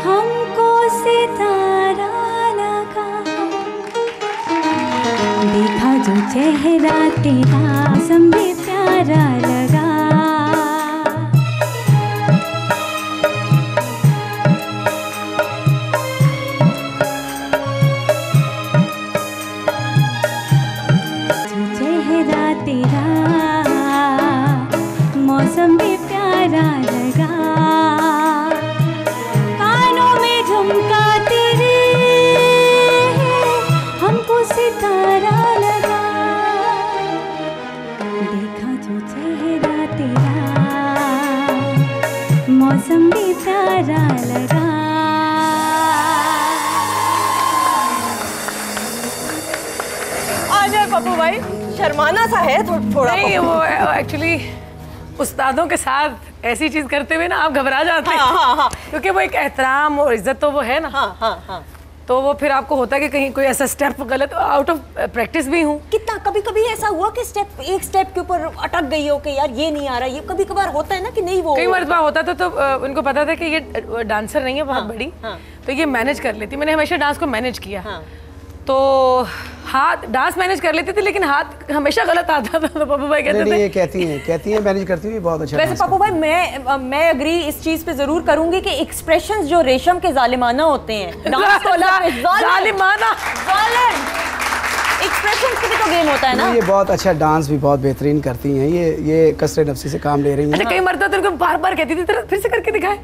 हमको सितारा लगा, देखा जो चेहरा तेरा मौसम भी प्यारा लगा। जो चेहरा तेरा मौसम भी प्यारा लगा, कानों में झुमका तेरे हमको सितारा लगा, देखा जो चेहरा तेरा मौसम भी प्यारा लगा। आ जाए पप्पू भाई, शर्माना सा है थोड़ा। नहीं, वो एक्चुअली उस्तादों के साथ ऐसी चीज करते हुए ना आप घबरा जाते हैं। हाँ। क्योंकि वो एक एहतराम और इज्जत तो वो है ना। हाँ। तो वो फिर आपको होता है कि कहीं कोई ऐसा स्टेप गलत, आउट ऑफ प्रैक्टिस भी हूँ। कितना कभी कभी ऐसा हुआ कि एक स्टेप के ऊपर अटक गई हो कि यार ये नहीं आ रहा, ये कभी कभार होता है ना कि नहीं वो कई मरतबा होता था, तो उनको पता था कि ये डांसर नहीं है बहुत बड़ी, तो ये मैनेज कर लेती। मैंने हमेशा डांस को मैनेज किया, तो हाथ डांस मैनेज कर लेती थी, लेकिन हाथ हमेशा गलत आता था। तो पप्पू भाई कहते थे ये कहती हैं मैनेज करती हुई बहुत अच्छा। वैसे पप्पू भाई मैं एग्री इस चीज पे जरूर करूंगी कि एक्सप्रेशंस जो रेशम के जालिमाना होते हैं, डांस को अलग जालिमाना एक्सप्रेशंस के भी तो गेम होता है ना। ये बहुत अच्छा डांस भी बहुत बेहतरीन करती हैं, ये कसरे नफ्सी से काम ले रही हैं। अच्छा, कई मरतबा तो उनको बार-बार कहती थी फिर से करके दिखाए।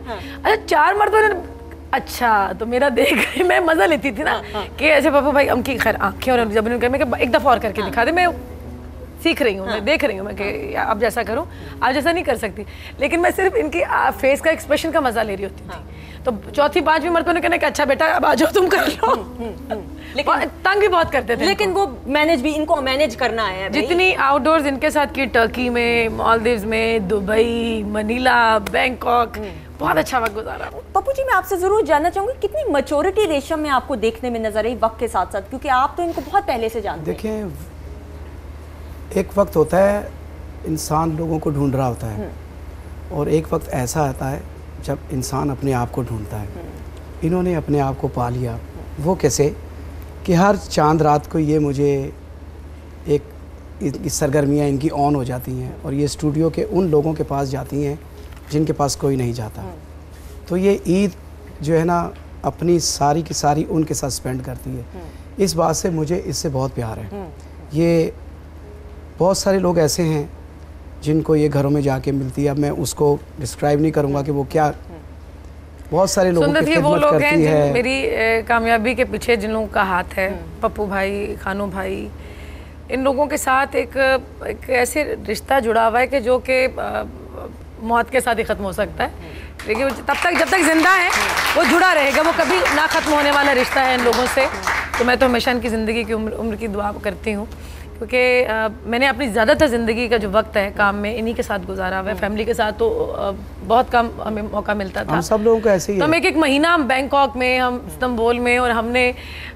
अच्छा 4 मरतबा, अच्छा तो मेरा देख रही, मैं मजा लेती थी ना कि ऐसे पप्पू भाई उनकी खैर आंखें, और जब उन्होंने कहा मैं एक दफा और करके दिखा दे, मैं सीख रही हूँ, मैं देख रही हूँ मैं कि अब जैसा करूँ, आप जैसा नहीं कर सकती, लेकिन मैं सिर्फ इनकी फेस का एक्सप्रेशन का मजा ले रही होती थी। तो चौथी 5वीं मरतबा ने कहना कि अच्छा बेटा अब आ जाओ तुम कर लो। लेकिन तंग भी बहुत करते थे, लेकिन वो इनको मैनेज करना है। जितनी आउटडोर्स इनके साथ की, टर्की में, मालदीव्स में, दुबई, मनीला, बैंकॉक, बहुत अच्छा वक्त गुजारा। पप्पू जी मैं आपसे जरूर जानना चाहूंगी कितनी मैच्योरिटी रेशम में आपको देखने में नजर आई वक्त के साथ साथ, क्योंकि आप तो इनको बहुत पहले से जानते हैं। देखिए, एक वक्त होता है इंसान लोगों को ढूंढ रहा होता है, और एक वक्त ऐसा आता है जब इंसान अपने आप को ढूंढता है। इन्होंने अपने आप को पा लिया। वो कैसे कि हर चांद रात को ये मुझे एक सरगर्मियाँ इनकी ऑन हो जाती हैं, और ये स्टूडियो के उन लोगों के पास जाती हैं जिनके पास कोई नहीं जाता। तो ये ईद जो है ना अपनी सारी की सारी उनके साथ स्पेंड करती है। इस बात से मुझे इससे बहुत प्यार है। ये बहुत सारे लोग ऐसे हैं जिनको ये घरों में जाके मिलती है। अब मैं उसको डिस्क्राइब नहीं करूँगा कि वो क्या, बहुत सारे लोगों की खिदमत करती है। मेरी कामयाबी के पीछे जिन लोगों का हाथ है, पप्पू भाई, खानू भाई, इन लोगों के साथ एक ऐसे रिश्ता जुड़ा हुआ है कि जो कि मौत के साथ ही ख़त्म हो सकता है, लेकिन तब तक जब तक जिंदा है वो जुड़ा रहेगा, वो कभी ना ख़त्म होने वाला रिश्ता है इन लोगों से। तो मैं तो हमेशा इनकी ज़िंदगी की उम्र की दुआ करती हूँ, क्योंकि मैंने अपनी ज़्यादातर ज़िंदगी का जो वक्त है काम में इन्हीं के साथ गुजारा हुआ है। फैमिली के साथ तो बहुत कम हमें मौका मिलता था। हम सब लोगों को ऐसे ही तो हम एक महीना हम बैंकॉक में, हम इस्तांबुल में, और हमने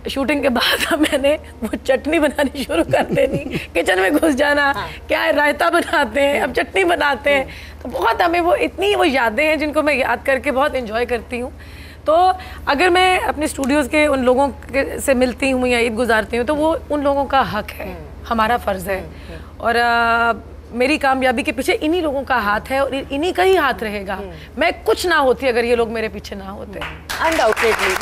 शूटिंग के बाद मैंने वो चटनी बनानी शुरू कर देनी, किचन में घुस जाना, क्या है रायता बनाते हैं, अब चटनी बनाते हैं। तो बहुत हमें वो इतनी वो यादें हैं जिनको मैं याद करके बहुत इंजॉय करती हूँ। तो अगर मैं अपने स्टूडियोज़ के उन लोगों से मिलती हूँ या ईद गुजारती हूँ, तो वो उन लोगों का हक है, हमारा फ़र्ज़ है। और मेरी कामयाबी के पीछे इन्हीं लोगों का हाथ है और इन्हीं का ही हाथ रहेगा। मैं कुछ ना होती अगर ये लोग मेरे पीछे ना होते। अनडाउटेडली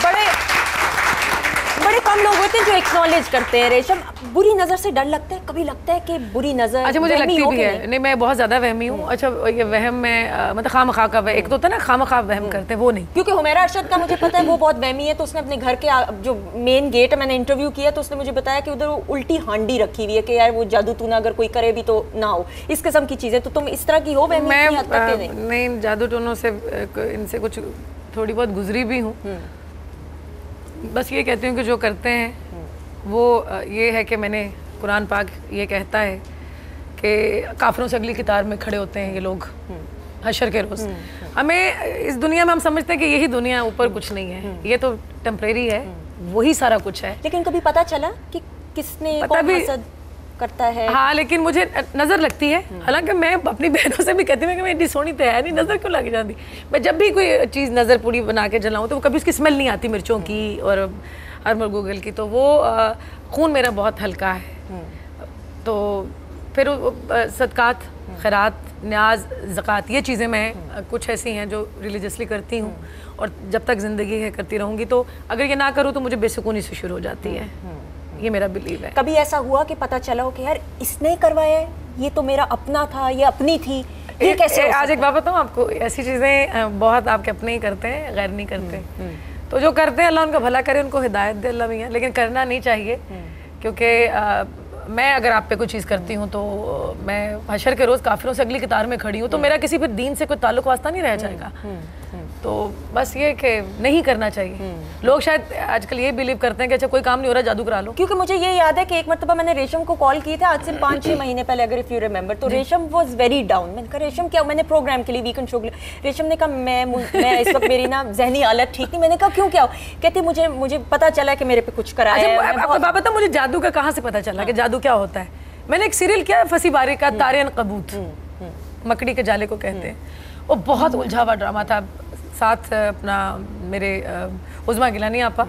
बड़े कम लोग होते हैं जो एक्नॉलेज करते हैं। रेशम, बुरी नज़र से डर लगता है? कभी लगता है कि बुरी नज़र? अच्छा, मुझे लगती भी है। नहीं, मैं बहुत ज़्यादा वहमी हूँ। अच्छा, ये वहम में मतलब खामखा का एक तो होता है ना, खामखा वहम करते हैं, वो नहीं। क्योंकि हुमैरा अरशद का मुझे पता है वो बहुत वहमी है। तो उसने अपने घर के जो मेन गेट है, मैंने इंटरव्यू किया तो उसने मुझे बताया कि उधर उल्टी हांडी रखी हुई है कि यार वो जादू टूना अगर कोई करे भी तो ना हो, इस किस्म की चीज़ें। तो तुम इस तरह की हो वहमी? नहीं, जादू टूनों से इनसे कुछ थोड़ी बहुत गुजरी भी हूँ। बस ये कहती हूँ कि जो करते हैं वो ये है कि मैंने कुरान पाक ये कहता है कि काफिरों से अगली कतार में खड़े होते हैं ये लोग हशर के रोज़। हमें इस दुनिया में हम समझते हैं कि यही दुनिया, ऊपर कुछ नहीं है, ये तो टेम्परेरी है, वही सारा कुछ है। लेकिन कभी पता चला कि किसने करता है? हाँ, लेकिन मुझे नज़र लगती है। हालांकि मैं अपनी बहनों से भी कहती हूँ कि मैं इतनी सोनी तो है नहीं, नज़र क्यों लग जाती। मैं जब भी कोई चीज़ नज़र पूरी बना के जलाऊँ तो कभी उसकी स्मेल नहीं आती मिर्चों की और अरमल गूगल की। तो वो खून मेरा बहुत हल्का है। तो फिर सदकात, खैरात, न्याज, ज़कात, ये चीज़ें मैं कुछ ऐसी हैं जो रिलीजियसली करती हूँ और जब तक ज़िंदगी है करती रहूँगी। तो अगर ये ना करूँ तो मुझे बेसुकूनी से शुरू हो जाती है। ये मेरा बिलीव है। कभी ऐसा हुआ कि पता चला हो कि यार इसने करवाया है, ये तो मेरा अपना था, ये अपनी थी, ये कैसे? आज एक बात बताऊँ आपको, ऐसी चीज़ें बहुत आपके अपने ही करते हैं, गैर नहीं करते। तो जो करते हैं अल्लाह उनका भला करे, उनको हिदायत दे अल्लाह मियां, लेकिन करना नहीं चाहिए। क्योंकि मैं अगर आप पे कोई चीज़ करती हूँ तो मैं हशर के रोज़ काफिरों से अगली कतार में खड़ी हूँ, तो मेरा किसी फिर दीन से कोई ताल्लुक वास्ता नहीं रह जाएगा। तो बस ये कि नहीं करना चाहिए। लोग शायद आजकल ये बिलीव करते हैं कि अच्छा कोई काम नहीं हो रहा, जादू करा लो। क्योंकि मुझे ये याद है कि एक मरतबा मैंने रेशम को कॉल किए थे आज से 5-6 महीने पहले, अगर इफ़ यू रिमेंबर, तो रेशम वाज वेरी डाउन। मैंने कहा रेशम क्या, मैंने प्रोग्राम के लिए, वीकेंड शो के लिए, रेशम ने कहा मैं इस वक्त मेरी ना जहनी हालत ठीक नहीं। मैंने कहा क्यों, क्या हो? कहती मुझे पता चला कि मेरे पे कुछ कराया है। आपको बात बताऊं, मुझे जादू का कहाँ से पता चला कि जादू क्या होता है? मैंने एक सीरियल किया फसी बारी का, तारे कबूत, मकड़ी के जाले को कहते हैं। वो बहुत उलझा हुआ ड्रामा था, साथ अपना मेरे उज़मा गिलानी आपा।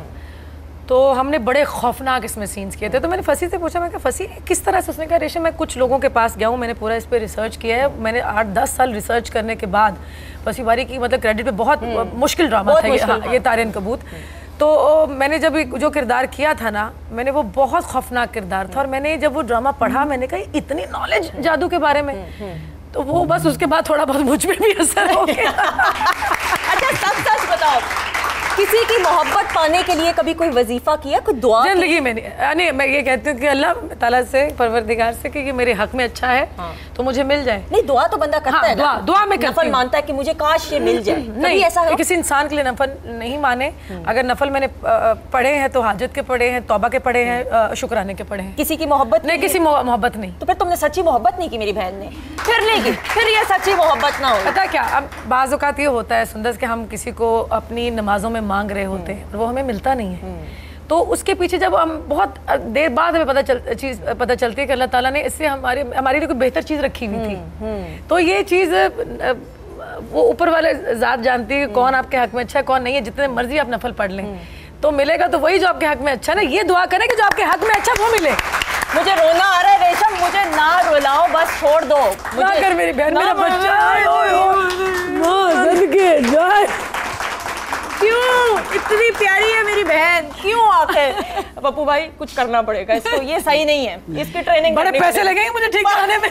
तो हमने बड़े खौफनाक इसमें सीन्स किए थे। तो मैंने फसी से पूछा, मैं कहा फसी किस तरह से? उसने कहा रेशम मैं कुछ लोगों के पास गया हूँ, मैंने पूरा इस पर रिसर्च किया है। मैंने 8-10 साल रिसर्च करने के बाद फसी बारी की मतलब क्रेडिट पे बहुत मुश्किल ड्रामा था ये तारे कबूत। तो मैंने जब जो किरदार किया था ना, मैंने वो बहुत खौफनाक किरदार था। और मैंने जब वो ड्रामा पढ़ा, मैंने कहा इतनी नॉलेज जादू के बारे में। तो वो बस उसके बाद थोड़ा बहुत मुझ में भी असर हो गया। अच्छा सच बताओ, किसी की मोहब्बत पाने के लिए कभी कोई वजीफा किया, कोई दुआ? जिंदगी में नहीं। मैं ये कहती हूँ कि अल्लाह ताला से, परवरदिगार से, कि ये मेरे हक में अच्छा है तो मुझे मिल जाए। नहीं, दुआ तो बंदा करता है ना। दुआ में नफल मानता है कि मुझे काश ये मिल जाए। नहीं, ऐसा है किसी इंसान के लिए नफल नहीं माने। अगर नफल मैंने पढ़े हैं तो हाजत के पढ़े हैं, तौबा के पढ़े हैं, शुक्राने के पढ़े हैं। किसी की मोहब्बत नहीं, किसी मोहब्बत नहीं। तो फिर तुमने सच्ची मोहब्बत नहीं की मेरी बहन ने, फिर नहीं की, फिर ये सच्ची मोहब्बत ना हो। पता क्या, अब बाज़ औक़ात ये होता है सुंदर कि हम किसी को अपनी नमाजों में मांग रहे होते हैं और वो हमें मिलता नहीं है। तो उसके पीछे जब हम बहुत देर बाद हमें पता चलती है कि अल्लाह ताला ने इससे हमारे लिए कोई बेहतर चीज़ रखी हुई थी। तो ये चीज़ वो ऊपर वाले ज़ात जानती है कौन आपके हक में अच्छा है, कौन नहीं है। जितने मर्जी आप नफल पढ़ लें तो मिलेगा तो वही जो आपके हक में अच्छा ना। ये दुआ करें कि जो आपके हक में अच्छा वो मिले। मुझे रोना आ रहा है रेशम, मुझे ना रुलाओ, बस छोड़ दो मुझे। कर मेरी बहन, मेरा बच्चा क्यों इतनी प्यारी है मेरी बहन, क्यों आखिर? पप्पू भाई कुछ करना पड़ेगा इसको, ये सही नहीं है, इसकी ट्रेनिंग बड़े पैसे लगेंगे मुझे ठीक कराने में।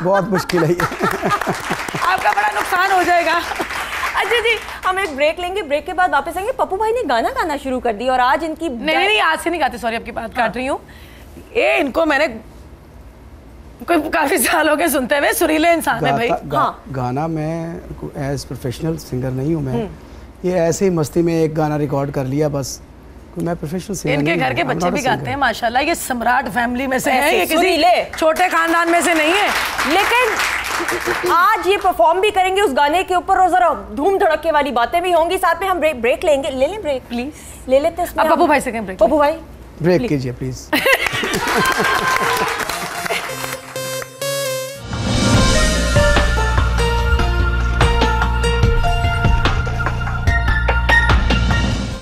बहुत मुश्किल है ये। आपका बड़ा नुकसान हो जाएगा। अच्छा जी, हम एक ब्रेक लेंगे, ब्रेक के बाद वापस आएंगे। पप्पू भाई ने गाना गाना शुरू कर दिया और आज इनकी नहीं आज से नहीं गाते, सॉरी आपकी बात काट रही हूँ। ये इनको मैंने काफी साल हो गए सुनते हुए, सुरीले इंसान है भाई। गाना मैं एज प्रोफेशनल सिंगर नहीं हूँ, मैं ये ऐसे ही मस्ती में एक गाना रिकॉर्ड कर लिया बस। मैं प्रोफेशनल सिंगर इनके घर के बच्चे भी गाते हैं माशाल्लाह। ये सम्राट फैमिली में से हैं, ये किसी छोटे खानदान में से नहीं है। लेकिन आज ये परफॉर्म भी करेंगे उस गाने के ऊपर और जरा धूम धड़के वाली बातें भी होंगी साथ में। हम ब्रेक लेंगे, ले लें ब्रेक प्लीज, ले लेते हैं। पप्पू भाई से ब्रेक, पप्पू भाई ब्रेक कीजिए प्लीज।